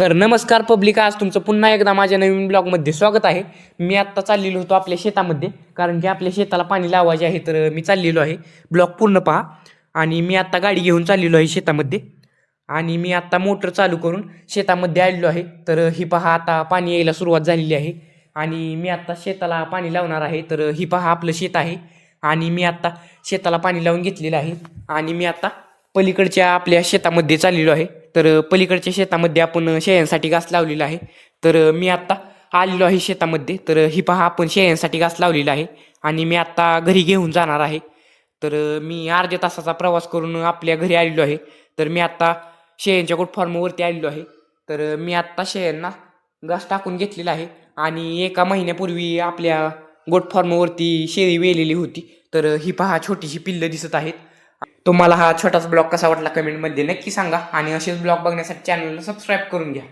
तर नमस्कार पब्लिक, आज तुमचं पुन्हा एकदा माझ्या नवीन ब्लॉगमध्ये स्वागत आहे. मी आत्ता चाललेलो होतो आपल्या शेतामध्ये, कारण की आपल्या शेताला पाणी लावायचे आहे. तर मी चाललेलो आहे. ब्लॉग पूर्ण पहा. आणि मी आत्ता गाडी घेऊन चाललेलो आहे शेतामध्ये. आणि मी आत्ता मोटर चालू करून शेतामध्ये आलेलो आहे. तर ही पहा, आता पाणी यायला सुरुवात झालेली आहे. आणि मी आत्ता शेताला पाणी लावणार आहे. तर ही पहा, आपलं शेत आहे. आणि मी आत्ता शेताला पाणी लावून घेतलेलं आहे. आणि मी आत्ता पलीकडच्या आपल्या शेतामध्ये चाललेलो आहे. तर पलीकडच्या शेतामध्ये आपण शेळ्यांसाठी घास लावलेला आहे. तर मी आत्ता आलेलो आहे शेतामध्ये. तर ही पहा, आपण शेळ्यांसाठी घास लावलेला आहे. आणि मी आत्ता घरी घेऊन जाणार आहे. तर मी अर्ध्या तासाचा प्रवास करून आपल्या घरी आलेलो आहे. तर मी आत्ता शेळ्यांच्या गोट फॉर्मवरती आलेलो आहे. तर मी आत्ता शेळ्यांना घास टाकून घेतलेला आहे. आणि एका महिन्यापूर्वी आपल्या गोट फॉर्मवरती शेळी वेलेली होती. तर ही पहा, छोटीशी पिल्लं दिसत आहेत. तुम्हाला हा छोटासा ब्लॉग कसा वाटला कमेंटमध्ये नक्की सांगा. आणि असेच ब्लॉग बघण्यासाठी चॅनलला सबस्क्राईब करून घ्या.